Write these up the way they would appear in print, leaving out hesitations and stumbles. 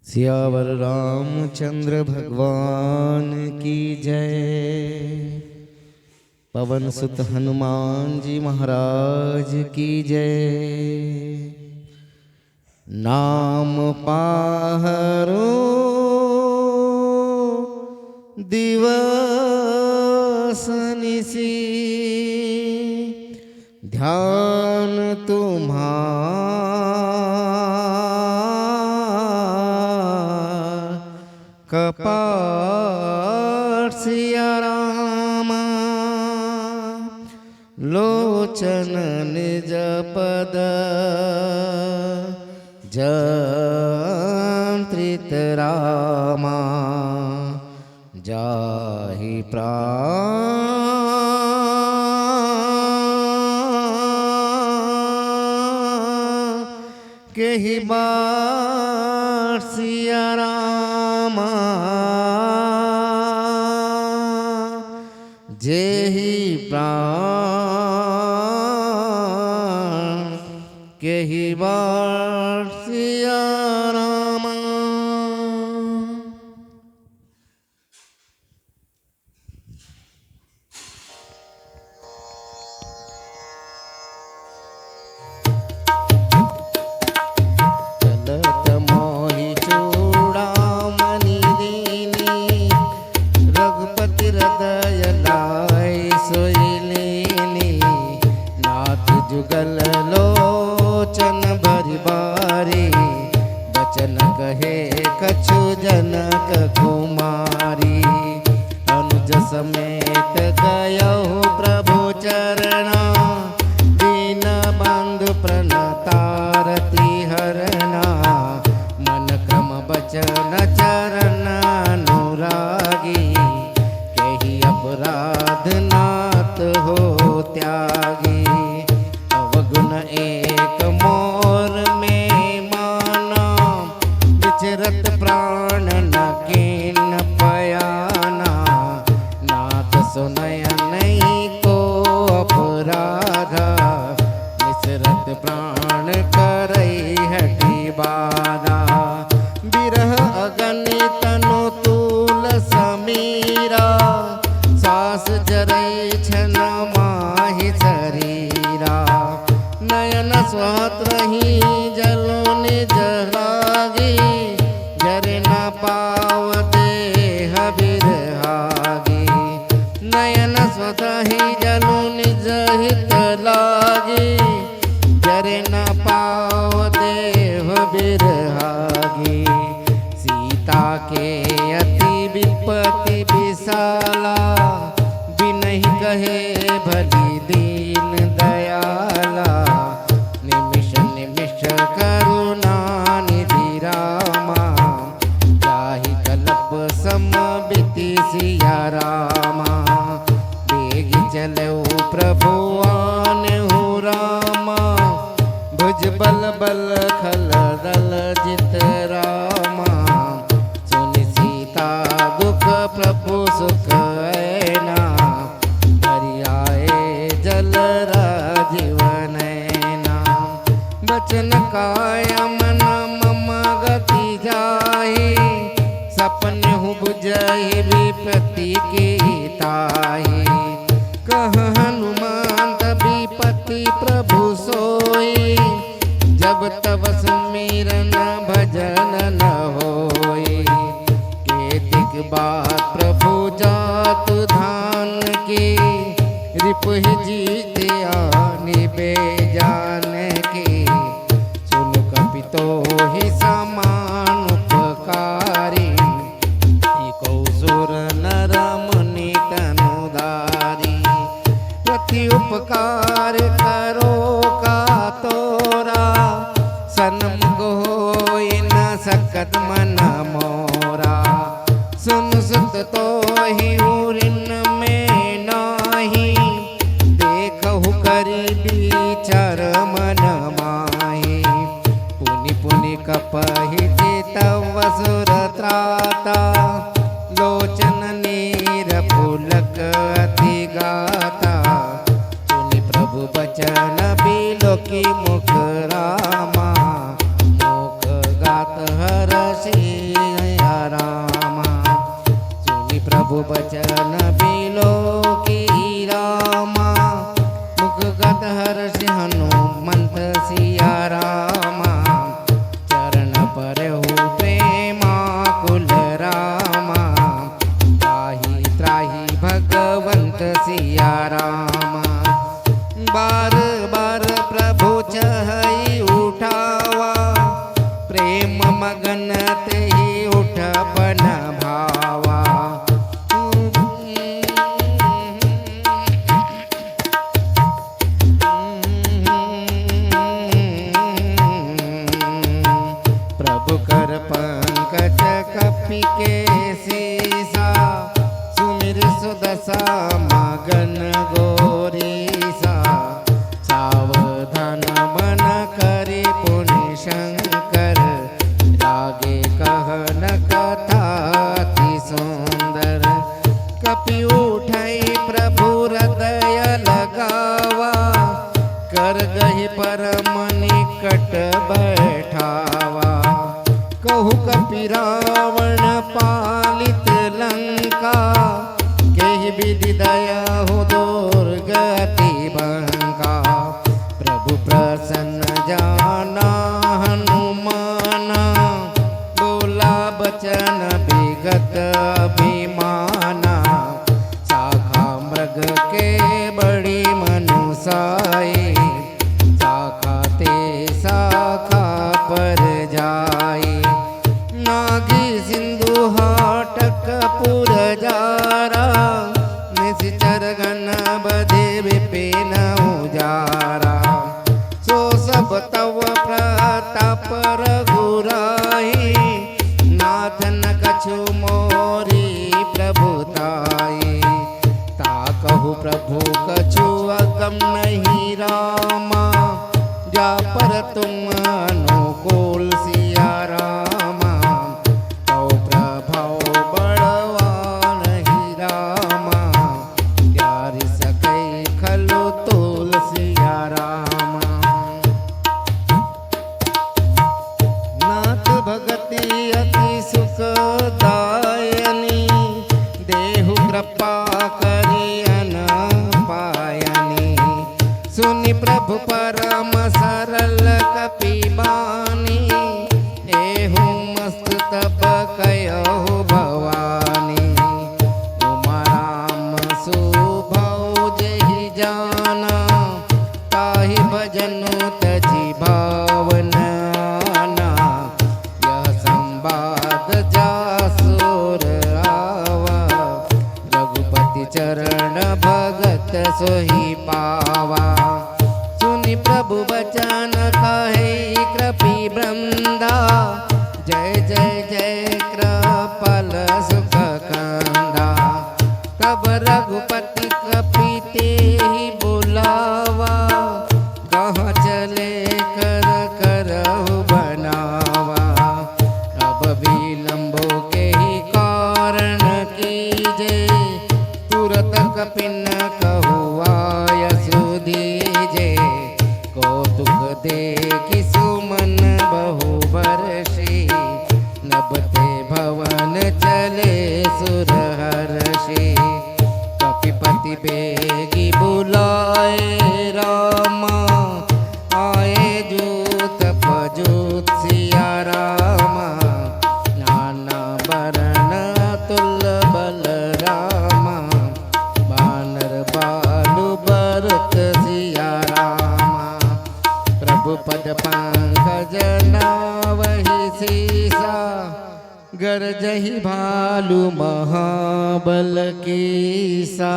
सियावर रामचंद्र भगवान की जय। पवन सुत हनुमान जी महाराज की जय। नाम पाहरो दिवस निसी, ध्यान तुम्हारा कपाट सिया रामा। लोचन निज पद जंत्रित रामा। जाहि प्राण केहि बाट सिया रामा। जेहि प्राण केहि बाट सिया रामा। चलत मोहि चूड़ामणि दीनी, रघुपति हृदय लाय सोई लीनी। नाथ जुगल लोचन भरि बारी, बचन कहे कछु जनक कुमारी। अनुज समेत गयहु प्रभु चरणा, दीन बंधु प्रणतारति हरना। मन क्रम बचन चरण अनुरागी, केहि अपराध नाथ हो त्यागी। अवगुण एक मोर में माना, विचरत प्राण न कीन पयाना। नाथ सुनय नहीं को अपराधा, निसरत प्राण करई हठी बाधा। बिरह अगनि तनु तूल समीरा, सास जरई छन माहि शरीरा। नयन स्वत्रहि जलो निज लागी, जरे न पाव देह बिरहागी। नयन स्वतहि जलो निज हित लागी, जरे न पाव देह बिरहागी। सीता के अति विपत्ति विशाला, बिनहि कहे भली दीन दयाला। निमिष निमिष करुणा निधि रामा, जाहि कल्प समबिति सिया रामा। बेगी चलऊ प्रभु आनहु रामा, भुज बल बल खल दल जित रामा। सुनि सीता दुख प्रभु सुख ऐना, हरि आए जल राजीव नैना। बचन काय मन मम गति जाहि, सपनहु बुझहि विपत्ति की ताहि। कह हनुमंत विपत्ति प्रभु सोई, जब तब सुमिरन भजन न होई। केतिक बात प्रभु जातु धान की, रिपुहि जीत आनि बेजान की। सुनु कपितोहि समान उपकारी, एको सुर नर मुनि तनुधारी। प्रति उपकार करो का तोरा, सन्मुख होई न सकत मन मोरा। सुन सुत तोहि उरिन में नाही, देखहु करि विचार मन माहि। पुनि पुनि कपहि चितव असुर त्राता, लोचन नीर पुलक अति गाता। सुनि प्रभु बचन बिलोकी मुख रामा, मुख गात हरषि प्रभु बचन बिलो की रामा मुखगत हर्ष हनुमंत सिया रामा चरण परहु प्रेमा कुल रामा त्राहि त्राहि भगवंत सिया रामा बार बार प्रभु चहई उठावा प्रेम मगन ते ही उठ बन भावा प्रभु कर पंकज कपि के सीसा सुमिर सुदशा मगन गोरीसा सावधान मन करे पुण्य शंकर लागे कहन कथा अति सुंदर कपि उठाई प्रभु हृदय लगावा कर गही परम निकट बैठावा कहु कपि रावण पालित लंका केहि विधि दया हो दुर्गति बंका प्रभु प्रसन्न जाना हनुमाना बोला बचन विगत अभिमाना शाखा मृग के बड़ी मनुसाई शाखा ते शाखा पर जाई नागी सिंधु हाटक पुर जारा निश्चर गण बधे विपिन उजारा सो सब तव प्रताप रघुराई नाथ न कछु मोरी प्रभुताई ता कहु प्रभु कछु अगम नहीं रामा जा पर तुम अनुकूल सिया रामा तो प्रभाव बड़वान ही रामा यारि सकै खलु तुलसिया रामा नाथ भगति अति सुखदायनी देहु कृपा करियन पायनी सुनि प्रभु परम सरल कपि बानी एहु मस्त तब कयहु भवानी उमा राम सुभौ जेहि जाना ताहि भजनु तजि भावना यह संवाद जासुर आवा रघुपति चरण भगत सोहि पावा सुनि प्रभु बचन कहे कृपि वृंदा जय जय जय कृपल सुख कंदा तब रघुपति कपि तेहि बुलावा कहाँ चले कर करहु बनावा अब विलंबो के ही कारण कीजे तुरत कपिन कहु आय सुधीजे कौतुक देखि सुमन बहु बरसी नभते भवन चले सुर हर्षि कपिपति बेगी बुलाए रामा आए जूत पजूत सिया रामा नाना बरन तुल बल रामा बानर बालु बरुत सिया रामा प्रभु पद पंकज नावहि सीसा गरजहि भालु महाबल कीसा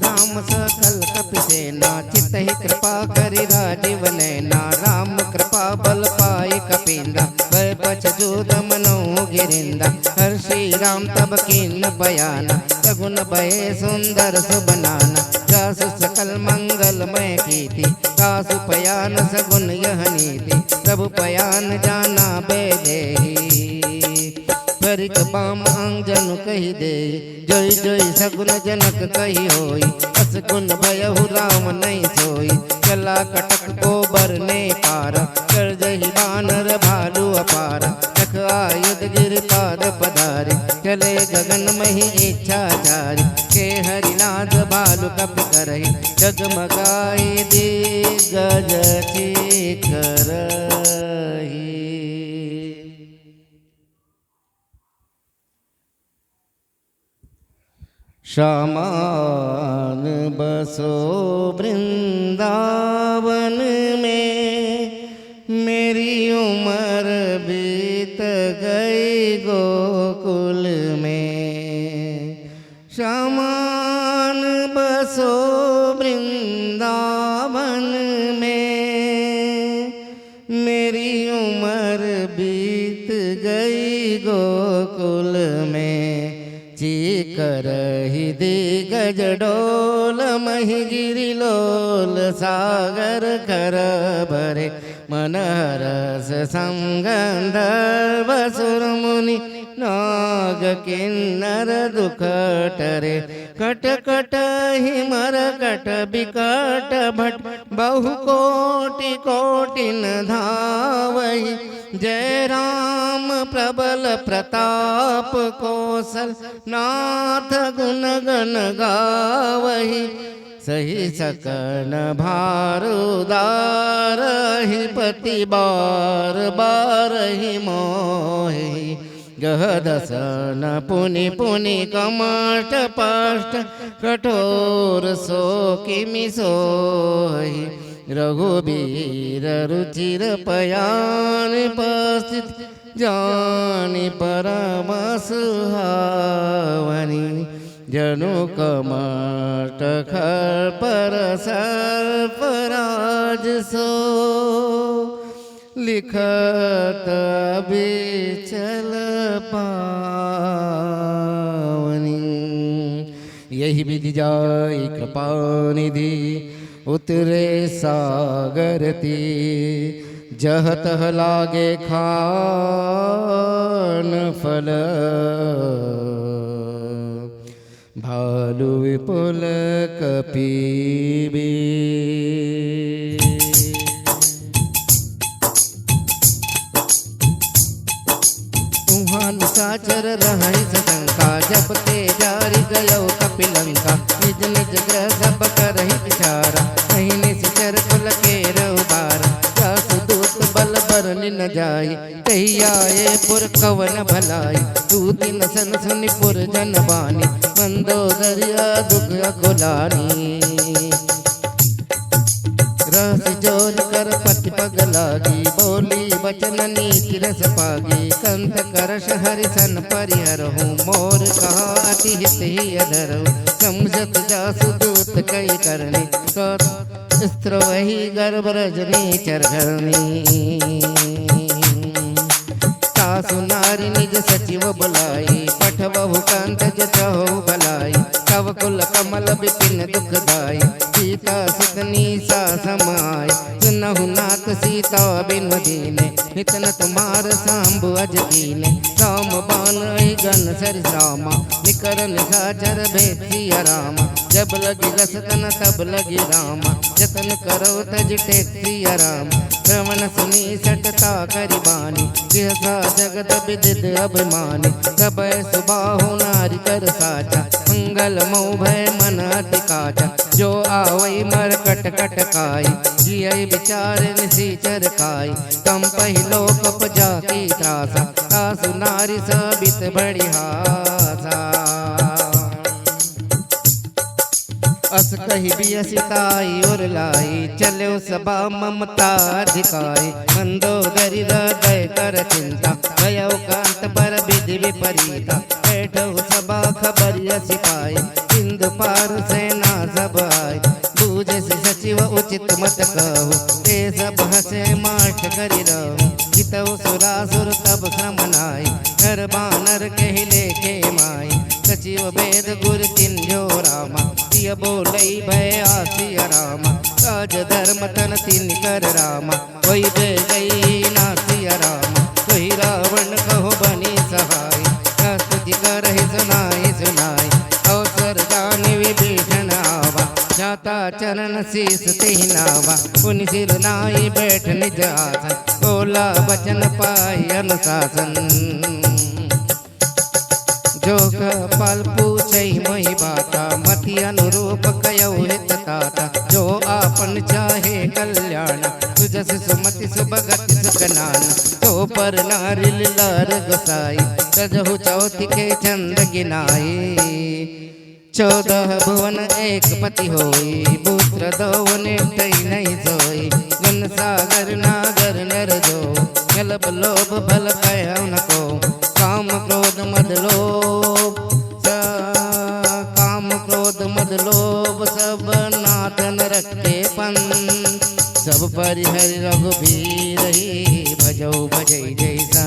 राम सकल कपि सेना चितहि कृपा करि राजीव नैना राम कृपा बल पाए कपींद्रा भय पछ जूद मनो गिरिंदा हर श्री राम तब कीन बयाना सगुन भय सुंदर सुबनाना जासु सकल मंगलमय कीर्ति कासु पयान सगुन यह नीति प्रभु पयान जाना बेदेही भरिक बाम अंजन कही दे, जोई जोई सगुन जनक कही होई, अस गुण भयहु राम नहीं सोई। चला कटक गोबर ने पार, कर जही बानर भालू अपार, रख आयुध गिर पाद पधारे, चले गगन मही इच्छा जारी, के हरिनाथ भालू कप करही, जगमगाई दिग्गज करही। सामान बसो वृंदावन में, मेरी उम्र बीत गई गोकुल में। सामान बसो वृंदावन में, मेरी उम्र बीत गई गोकुल में। करही दिग्गज डोल मही गिरि लोल, सागर कर भरे मन रस संगंधर्व सुर मुनि, नाग किन्नर दुख टरे, कट कट हिमर कट बिकट भट, बहु कोटि कोटि न धावहि। जय राम प्रबल प्रताप कौशल, नाथ गुण गण गावहि। सही सकन भार उदारहि, पति बार बार ही मोहि। गहदसन पुनि पुनि कमठ पाष्ट, कठोर सो किमि सोहि। रघुबीर रुचिर पयान पस्थित, जानि परम सुहावनी। जनु कमठ खर सर्पराज सो, लिखत अबिचल पावनी। यही विधि जाई कृपा निधि, उतरे सागर ती। जह तह लागे खान फल, भालु विपुल कपीबी। साचर रही सशंका, जब ते जारी गयो कपिलंका। निज निज ग्रह सब करहि विचारा, कहीं निश्चर कुल के उबार। जासु दूत बल बरनि न जाई, कही आए पुर कवन भलाई। तू दिन सन सुनि पुर जन बानी, मंदोदरिया दुख अकुलानी। रस जोर कर पति पग लागी, बोली वचन नीति रस पागी। कंत करश हरिसन परिहरहु, मोर कहा अति हित ही अधरहु। समझत जासु दूत कई करनी, स्त्र वही गर्भ रजनी चरघरनी। सासु नारी निज सचिव बुलाई, पठबहु कांत जचहु भलाई। तव कुल कमल विपिन दुखदाई, सीता सुतनी सा समाय। सुनहु नाथ सीता बिनु दीने, नितन तुम्हार सांभु अज कीने। राम बान गन सरि रामा, निकर निशाचर भेद सिया रामा। जब लगी रसतन तब लगी रामा, जतन करो तज टेक सिया रामा। श्रवण सुनी सटता करि बानी, गृहसा जगत विदित अभिमानी। सब सुबाहु नारी कर साचा, मंगल मोह भय मन अति काचा। जो आवई मर कट कट काई, जिय विचार निसीचर खाई। कम पहिलो कप जाकी त्रासा, सासु नारी सबित बड़ी हासा। अस कही बियसिताई और लाई, चलो सबा ममता अधिकाई। मंदोदरी हृदय कर चिंता, गयो कांत पर विधि विपरीता। बैठो सबा खबरिया सिपाही, सिंधु पार सेना सब आए। बूझे से सचिव उचित मत कहु, ते सब हसे माठ करि रहु। जितौ सुरासुर तब श्रम नाई, नर बानर कहले के माई। सचिव वेद गुर चिन्ह्यो रामा, सिय बोलई भय आसिया रामा। काज धर्म तन तिन कर रामा, कोई दे गई नासिया रामा। कोई रावण कहो बनी सहाय, करहि सुनाई सुनाई, अवसर जानि विभीषण आवा, जाता चरण शीस तेहि नावा, पुनि सिर नाई बैठ निज आसन, बोला बचन पाई अनुशासन। जो कपाल पूछई मोहि बाता, मति अनुरूप कयऊ हित ताता, जो आपन चाहे कल्याण, तुझस सुमति सुभगति सुखनान, तो पर नारी लार गोसाई, तजहु चौथि के चंद गिनाई। 14 भुवन एक पति होई, पुत्र दो नेटई नहीं सोई, गुण सागर नागर नर जो, गलब लोभ भल कह न को, काम क्रोध मद लोभ काम क्रोध मद लोभ, सब नाथन रखे पंथ, सब परिहरि रघुबीर ही, भजौ भजई जैसा,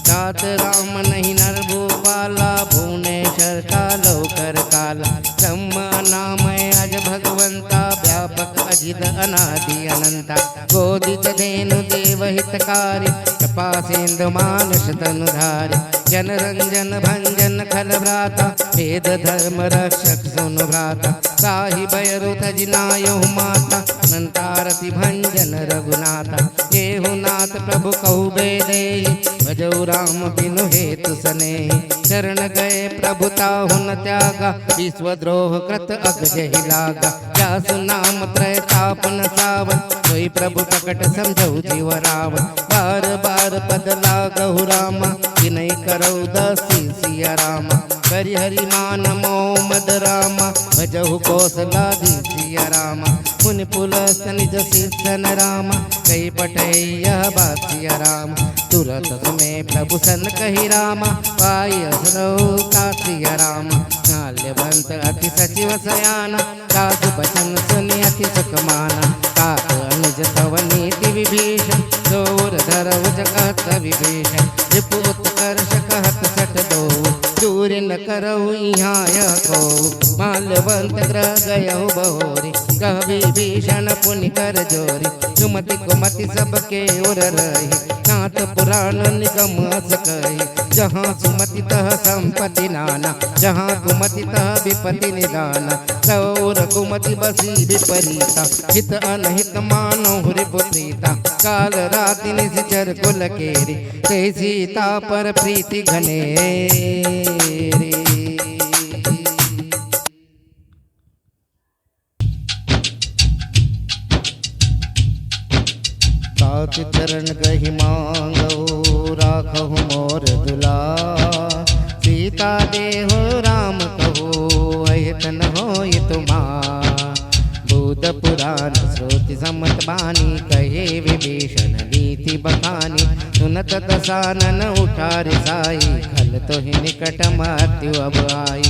तात राम नहीं नर भूपाला, भुवनेश्वर कालो कर काला, ब्रह्म नामय अज भगवंता, व्यापक अजित अनादि अनंता, गोदित धेनु देव हितकारी, कृपा सिंधु मानुष तनुधारी, जन रंजन भंजन खल भ्राता, वेद धर्म रक्षक सुन भ्राता, साहि भयरु तजिनायो माता, संतारति भंजन रघुनाथा, येहु नाथ प्रभु कहु बेदेहि, भजौ राम बिनु हेतु सनेहि, शरण गए प्रभु ताहु न त्यागा, विश्वद्रोह कृत अगजहि लागा, जासु नाम त्रय ताप न सावन, सोई प्रभु प्रकट समझौ जीव रावण, बार बार पद लागहु रामा, विनय करौ दासी सिया रामा, करि हरि मान मोह मद रामा, भजहु कौशलाधि सिया रामा, पुनि पुलस्त निज सिद्धन रामा, कई पठैया बात सिया रामा, तुरत में प्रभु सन कहि रामा, पाई असरौ कासिया रामा, नाल्यवंत अति सचिव सयाना, साधु बचन सुनि अति सुख माना, तात अनुज तव नीति विभीषण, जोर धरऊ जगत विभीषण, रिपु उत्कर्ष कहत सठ दो, दूर न करऊ यहाँ को, माल्यवंत ग्रह गयऊ बहोरी, कह विभीषण पुनि कर जोरी, सुमति कुमति सबके उर रही, नाथ पुराण निगम सकई, जहाँ सुमति तह संपत्ति नाना, जहाँ कुमति तह विपत्ति निदाना, गौर कुमति बसी विपरीता, हित अनहित मानो रिपुत्रीता, काल राति निश्चर कुल केरी, ते सीता पर प्रीति घनेरी। तात चरण गहि मांगो, राखहु मोर दुलार, सीता देहो राम कहो, अहितन होय तुमार, बुध पुराण श्रुति सम्मत बानी, कहे विभीषण नीति बखानी, सुनत दसानन उठार साई, खल तो ही निकट मृत्यु अब आई,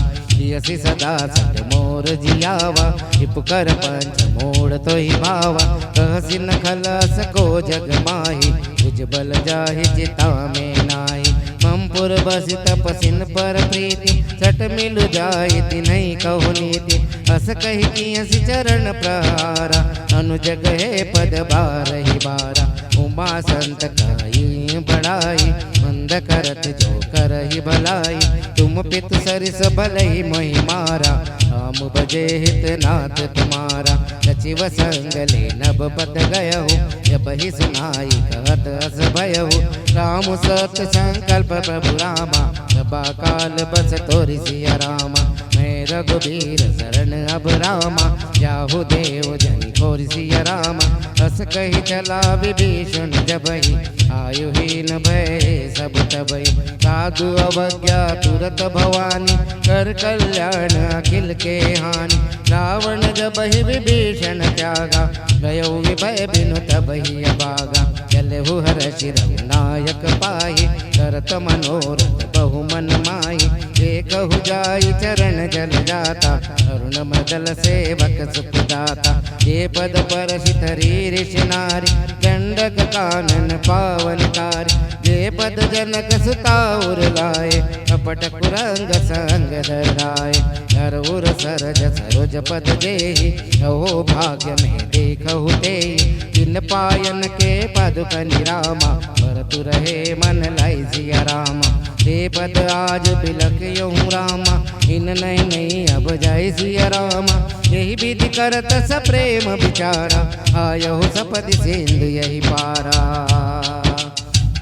यसी सदा सट मोर जियावा, इपुकर पंच मोड़ तो ही भावा, कहसी न खलस को जग माही, तुझ बल जाहि चिता में नाई, ममपुर बसि तपसिन पर प्रीति, सट मिल जाय तिन्हि कहु नीति, अस कहि कियसि चरण प्रहारा, अनुजग है पद बारहि बारा, उमा संत काई बड़ाई, मंद करत जो करहि भलाई, तुम पितु सरिस भलहि मोहि मारा, राम भजे हित नाथ तुम्हारा, सचिव संग ले नभ पद गयहु, जब ही सुनाई कहत अस भयहु, राम सत संकल्प प्रभु रामा, सभा काल बस तोरि सिया रामा, मैं रघुबीर शरण अब रामा, जाहु देव जनि खोरि सिया रामा, अस कहि चला विभीषण जबहि, आयुहीन भय सब तबहि, साधु अवज्ञा तुरत भवानी, कर कल्याण अखिल के हानि, रावण जबहि विभीषण त्यागा, गयौ विभय बिनु तबहि अभागा, चलहु हर्षि रघुनायक पाहि, करत मनोरथ बहु मन माहि, देखहु जाई चरण जल जाता, अरुण मदल सेवक सुख दाता, ये पद परसित ऋषि नारी, दंडक कानन पावनकारी, ये पद जनक सुता उर लाए, कपट कुरंग संग धराए, हर उर सरज सरोज पद जेहि हो भाग्य में देखहु ते तिन पायन के पदुक निरामा भरतु रहे मन लाई सिया रामा ते पद आज बिलक यूं रामा इन नहीं नहीं अब जाय सिया रामा यही विधि करत स प्रेम विचारा आयो सपदि सिंधु यही पारा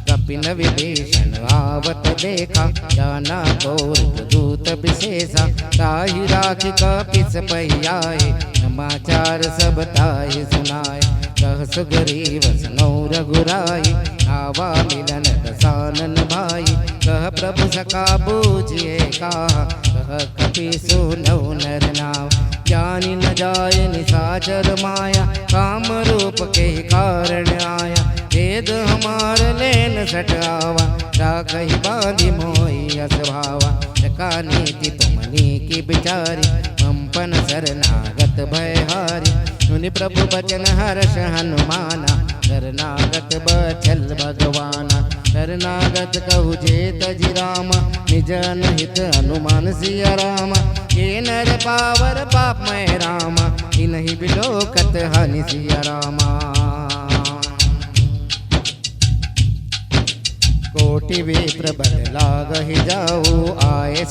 कपिन विभीषण आवत देखा जाना गौर दूत विशेषा ताहि राखि कपिस पहियाए समाचार सब ताहि सुनाए कह सुग्रीव सनौ रघुराई आवा मिलन दसानन भाई कह प्रभु सका बूझिए कहा कह कपि सुनौ नर नाम जानि न जाय निशाचर माया काम रूप के कारण आया भेद हमार लेन सटावा राखहि बांधि मोहि असभावा का नीति तुमनी की बिचारी पंपन शरणागत भयहारी मुनि प्रभु बचन हर्ष हनुमाना शरणागत बचल भगवाना शरणागत कहु जेत जि रामा निज अनहित हनुमान सिया रामा ये नर पावर पापमय रामा इन्हीं बिलोकत हनि सिया रामा कोटि विप्र बल लागहि जाऊ आए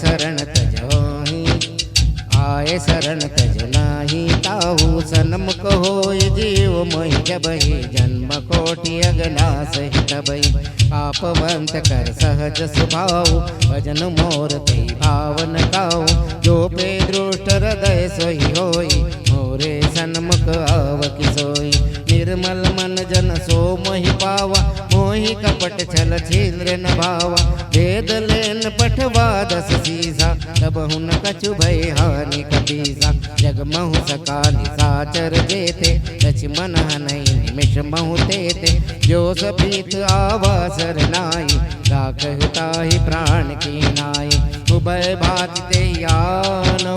शरण तज नाही ताहू सन्मुख होय जीव मोहि जबहि जन्म कोटि अगनास तबहि पापवंत कर सहज स्वभाव भजन मोर ते भावन गाऊ जो पे दृष्ट हृदय सोई होई मोरे सन्मुख आवकि सोई निर्मल मन जन सो मोहि पावा मोहि कपट छल छिद्र न भावा भेद लेन पठवा दस सीसा तब हुन कछु भय हानि कपीसा जग महु सका निसाचर जेते लक्ष्मण हनई निमिष महु तेते जो सपीत आवा सरनाई राखहु ताहि प्राण की नाई उभय भाति ते यानौ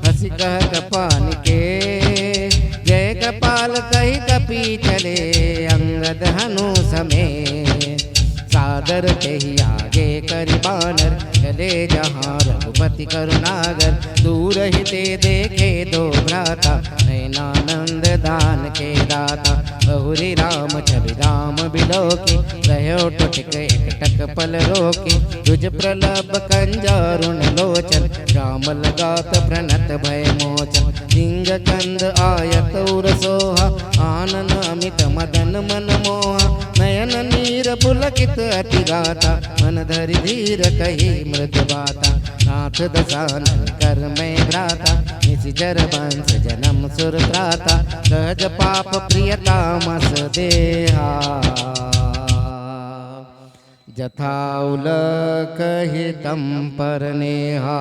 हसी कह कपान के जय कपाल कही कपी चले अंगद हनु समेत सादर ते ही आगे करि बानर चले जहाँ रघुपति करुणागर दूर ही ते देखे दो भ्राता नयनानंद दान के दाता बहुरी राम छवि राम बिलोकी रहो टुटिक एकटक पल रोकी तुझ प्रलभ कंजारुण लोचन राम लगात प्रणत भय मोचन सिंह कंद आयत उर सोहा आनन अमित मदन मन मोहा नयन नीर पुलकित अति गाता मन धरि धीर कही मृद बाता नाथ दसानन कर में भ्राता निशिचर वंश जन्म सुर त्राता सहज पाप प्रियतामस देहा जथा उलकहि तम पर नेहा।